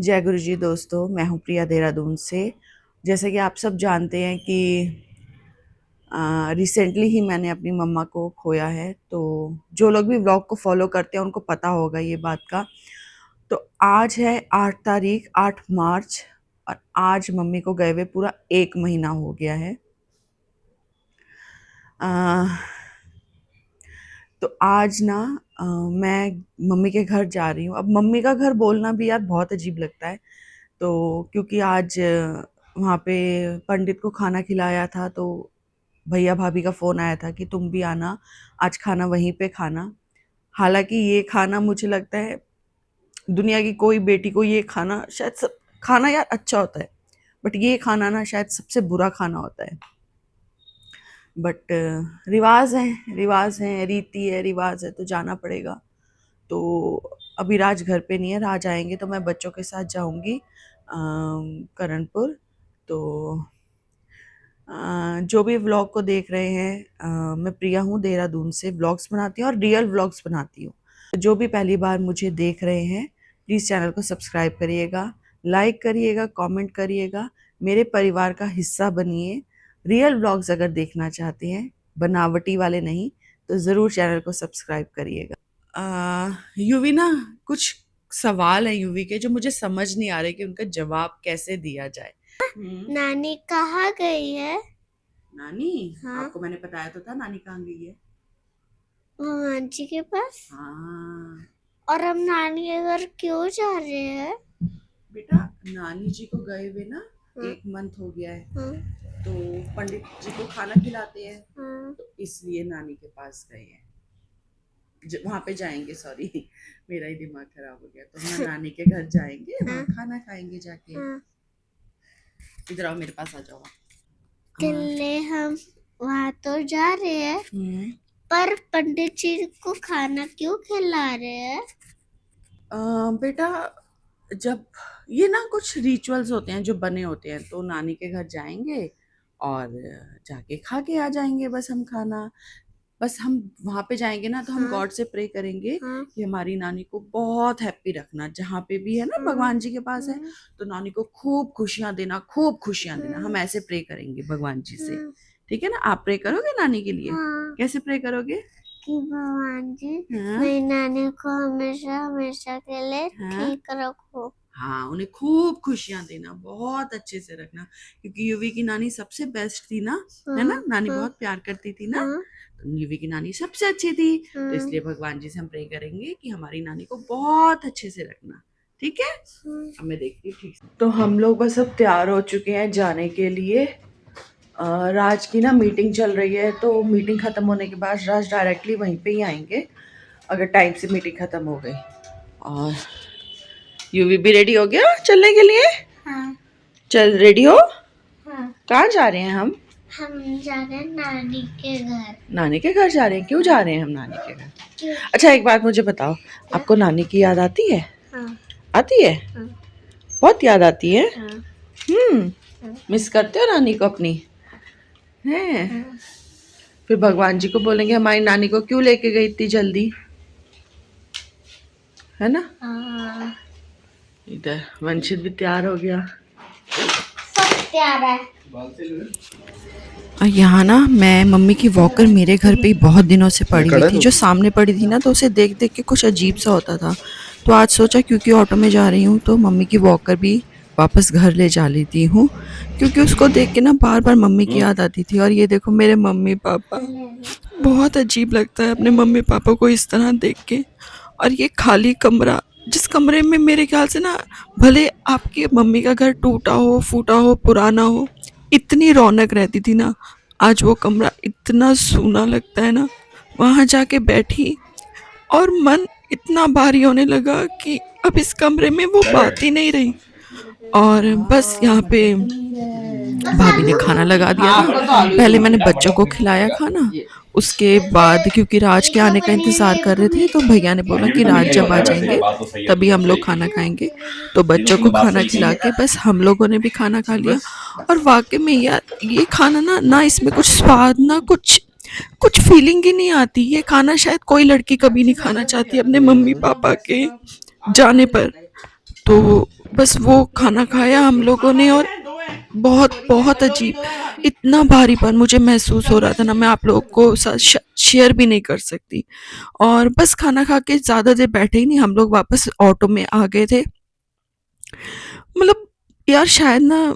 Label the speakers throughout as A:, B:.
A: जय गुरु जी दोस्तों, मैं हूँ प्रिया देहरादून से। जैसे कि आप सब जानते हैं कि रिसेंटली ही मैंने अपनी मम्मा को खोया है। तो जो लोग भी व्लॉग को फॉलो करते हैं उनको पता होगा ये बात का। तो आज है 8 तारीख, 8 मार्च, और आज मम्मी को गए हुए पूरा 1 महीना हो गया है। अ, तो आज ना मैं मम्मी के घर जा रही हूँ। अब मम्मी का घर बोलना भी यार बहुत अजीब लगता है। तो क्योंकि आज वहाँ पे पंडित को खाना खिलाया था, तो भैया भाभी का फ़ोन आया था कि तुम भी आना, आज खाना वहीं पे खाना। हालांकि ये खाना मुझे लगता है दुनिया की कोई बेटी को ये खाना शायद सब खाना यार अच्छा होता है, बट ये खाना ना शायद सबसे बुरा खाना होता है। बट रिवाज हैं, रीति है, रिवाज है, तो जाना पड़ेगा। तो अभी राज घर पे नहीं है, राज आएंगे तो मैं बच्चों के साथ जाऊंगी करणपुर। तो जो भी व्लॉग को देख रहे हैं, मैं प्रिया हूँ, देहरादून से व्लॉग्स बनाती हूँ और रियल व्लॉग्स बनाती हूँ। जो भी पहली बार मुझे देख रहे हैं प्लीज़ चैनल को सब्सक्राइब करिएगा, लाइक करिएगा, कमेंट करिएगा, मेरे परिवार का हिस्सा बनिए। रियल व्लॉग्स अगर देखना चाहते हैं, बनावटी वाले नहीं, तो ज़रूर चैनल को सब्सक्राइब करिएगा। यूवी ना, कुछ सवाल है यूवी के जो मुझे समझ नहीं आ रहे कि उनका जवाब कैसे दिया जाए।
B: नानी कहाँ गई है?
A: नानी?
B: हाँ?
A: आपको मैंने बताया तो था नानी कहाँ गई है।
B: भगवान जी के पास।
A: हाँ
B: और हम नानी के घर क्यों जा रहे हैं?
A: बेटा, नानी जी को गए हुए ना
B: हाँ?
A: 1 मंथ हो गया है।
B: हाँ?
A: तो पंडित जी को खाना खिलाते हैं,
B: हाँ?
A: तो इसलिए नानी के पास गए हैं। वहां पे जाएंगे, सॉरी मेरा ही दिमाग खराब हो गया। तो हम नानी के घर जाएंगे, वहाँ खाना खाएंगे जाके।
B: हाँ?
A: इधर आओ, मेरे पास आ जाओ।
B: दिल्ली हम वहाँ तो जा रहे हैं, पर पंडित जी को खाना क्यों खिला रहे हैं?
A: बेटा, जब ये ना कुछ रिचुअल्स होते हैं जो बने होते हैं, तो नानी के घर जाएंगे और जाके खा के आ जाएंगे बस हम खाना। बस हम वहाँ पे जाएंगे ना, तो हम गॉड से प्रे करेंगे कि हमारी नानी को बहुत हैप्पी रखना, जहाँ पे भी है ना भगवान जी के पास है, तो नानी को खूब खुशियाँ देना, खूब खुशियाँ देना। हम ऐसे प्रे करेंगे भगवान जी से, ठीक है ना? आप प्रे करोगे नानी के लिए? कैसे प्रे करोगे?
B: कि भगवान जी
A: हाँ?
B: मेरी नानी को हमेशा हमेशा के लिए ठीक रखो।
A: हाँ, उन्हें खूब खुशियाँ देना, बहुत अच्छे से रखना, क्योंकि यूवी की नानी सबसे बेस्ट थी ना, है ना? नानी बहुत प्यार करती थी ना, तो यूवी की नानी सबसे अच्छी थी। तो इसलिए भगवान जी से हम प्रे करेंगे कि हमारी नानी को बहुत अच्छे से रखना, ठीक है? अब मैं देखती हूँ, ठीक। तो हम लोग बस अब तैयार हो चुके हैं जाने के लिए। राज की ना मीटिंग चल रही है, तो मीटिंग खत्म होने के बाद राज डायरेक्टली वहीं पे ही आएंगे, अगर टाइम से मीटिंग खत्म हो गई। और यूवी भी रेडी हो गया चलने के लिए?
B: हाँ।
A: चल, रेडी हो?
B: हाँ।
A: कहाँ जा रहे हैं हम?
B: हम जा रहे हैं नानी के घर।
A: नानी के घर जा रहे हैं? क्यों जा रहे हैं हम नानी के घर? अच्छा, एक बात मुझे बताओ, आपको नानी की याद आती है?
B: हाँ।
A: आती है?
B: हाँ।
A: बहुत याद आती है?
B: हाँ।
A: मिस करते हो नानी को अपनी? हैं?
B: हाँ।
A: फिर भगवान जी को बोलेंगे हमारी नानी को क्यों लेके गई इतनी जल्दी, है ना?
B: हाँ।
A: इधर वंशित भी तैयार हो गया।
B: सब तैयार है।
A: और यहाँ ना मैं मम्मी की वॉकर मेरे घर पे ही बहुत दिनों से पड़ी हुई थी, जो सामने पड़ी थी ना, तो उसे देख देख के कुछ अजीब सा होता था। तो आज सोचा क्योंकि ऑटो में जा रही हूँ तो मम्मी की वॉकर भी वापस घर ले जा लेती हूँ, क्योंकि उसको देख के ना बार बार मम्मी की याद आती थी। और ये देखो मेरे मम्मी पापा, बहुत अजीब लगता है अपने मम्मी पापा को इस तरह देख के। और ये खाली कमरा, जिस कमरे में मेरे ख्याल से ना, भले आपकी मम्मी का घर टूटा हो, फूटा हो, पुराना हो, इतनी रौनक रहती थी ना, आज वो कमरा इतना सूना लगता है ना। वहाँ जाके बैठी और मन इतना भारी होने लगा कि अब इस कमरे में वो बात ही नहीं रही। और बस यहाँ पे भाभी ने खाना लगा दिया था। पहले मैंने बच्चों को खिलाया खाना, उसके बाद क्योंकि राज के आने का इंतज़ार कर रहे थे, तो भैया ने बोला कि राज जब आ जाएंगे तभी हम लोग खाना खाएंगे। तो बच्चों को खाना खिला के बस हम लोगों ने भी खाना खा लिया। और वाकई में यार ये खाना ना ना इसमें कुछ स्वाद, ना कुछ कुछ फीलिंग ही नहीं आती। ये खाना शायद कोई लड़की कभी नहीं खाना चाहती अपने मम्मी पापा के जाने पर। तो बस वो खाना खाया हम लोगों ने, और बहुत बहुत अजीब, इतना भारीपन मुझे महसूस हो रहा था ना, मैं आप लोगों को साथ शेयर भी नहीं कर सकती। और बस खाना खा के ज़्यादा देर बैठे ही नहीं, हम लोग वापस ऑटो में आ गए थे। मतलब यार शायद ना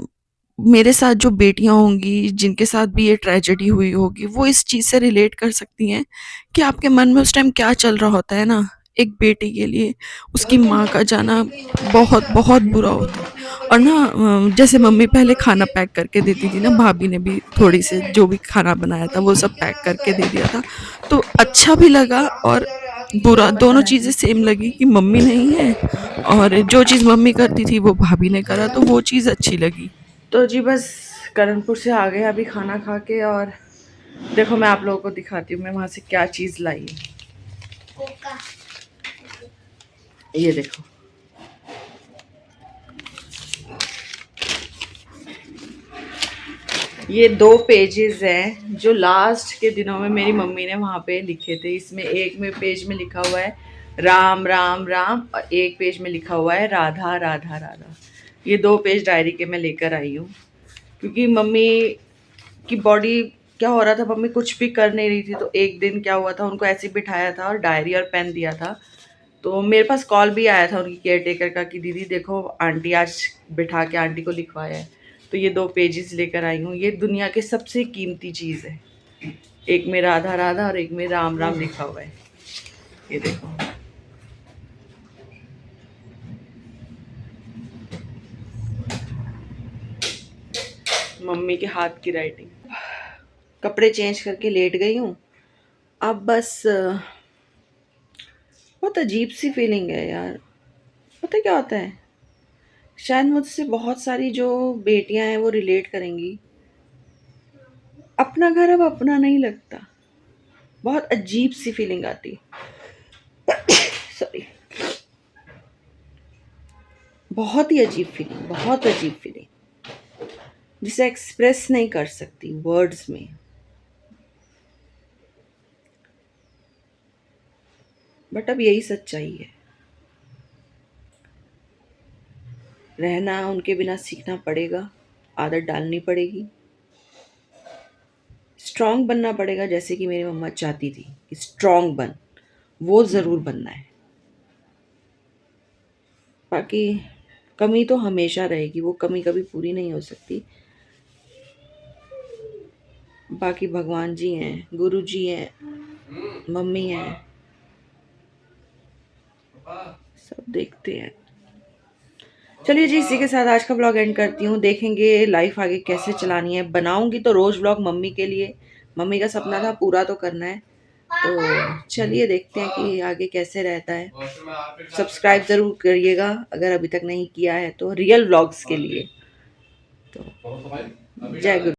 A: मेरे साथ जो बेटियां होंगी जिनके साथ भी ये ट्रेजेडी हुई होगी, वो इस चीज़ से रिलेट कर सकती हैं कि आपके मन में उस टाइम क्या चल रहा होता है ना। एक बेटी के लिए उसकी माँ का जाना बहुत बहुत बुरा होता है। और ना जैसे मम्मी पहले खाना पैक करके देती थी ना, भाभी ने भी थोड़ी से जो भी खाना बनाया था वो सब पैक करके दे दिया था, तो अच्छा भी लगा और बुरा, दोनों चीज़ें सेम लगी कि मम्मी नहीं है, और जो चीज़ मम्मी करती थी वो भाभी ने करा, तो वो चीज़ अच्छी लगी। तो जी बस करणपुर से आ गए अभी खाना खा के, और देखो मैं आप लोगों को दिखाती हूँ मैं वहाँ से क्या चीज़ लाई। ये देखो, ये 2 पेजेस हैं जो लास्ट के दिनों में मेरी मम्मी ने वहाँ पे लिखे थे। इसमें एक में पेज में लिखा हुआ है राम राम राम, और एक पेज में लिखा हुआ है राधा राधा राधा। ये 2 पेज डायरी के मैं लेकर आई हूँ, क्योंकि मम्मी की बॉडी क्या हो रहा था, मम्मी कुछ भी कर नहीं रही थी। तो एक दिन क्या हुआ था, उनको ऐसे ही बिठाया था और डायरी और पेन दिया था, तो मेरे पास कॉल भी आया था उनकी केयर टेकर का कि दीदी देखो आंटी आज बिठा के आंटी को लिखवाया है। तो ये 2 पेजेस लेकर आई हूँ। ये दुनिया के सबसे कीमती चीज़ है, एक में राधा राधा और एक में राम राम लिखा हुआ है। ये देखो, मम्मी के हाथ की राइटिंग। कपड़े चेंज करके लेट गई हूँ अब, बस बहुत अजीब सी फीलिंग है यार। पता क्या होता है, शायद मुझसे बहुत सारी जो बेटियां हैं वो रिलेट करेंगी। अपना घर अब अपना नहीं लगता, बहुत अजीब सी फीलिंग आती। सॉरी, बहुत ही अजीब फीलिंग, बहुत अजीब फीलिंग, जिसे एक्सप्रेस नहीं कर सकती वर्ड्स में। बट अब यही सच्चाई है, रहना उनके बिना सीखना पड़ेगा, आदत डालनी पड़ेगी, स्ट्रांग बनना पड़ेगा, जैसे कि मेरी मम्मा चाहती थी कि स्ट्रांग बन, वो ज़रूर बनना है। बाकी कमी तो हमेशा रहेगी, वो कमी कभी पूरी नहीं हो सकती। बाकी भगवान जी हैं, गुरु जी हैं, मम्मी हैं, सब देखते हैं। चलिए जी, इसी के साथ आज का ब्लॉग एंड करती हूँ। देखेंगे लाइफ आगे कैसे चलानी है। बनाऊंगी तो रोज़ ब्लॉग मम्मी के लिए, मम्मी का सपना था पूरा तो करना है। तो चलिए देखते हैं कि आगे कैसे रहता है। सब्सक्राइब ज़रूर करिएगा अगर अभी तक नहीं किया है तो, रियल ब्लॉग्स के लिए। तो जय गुरु।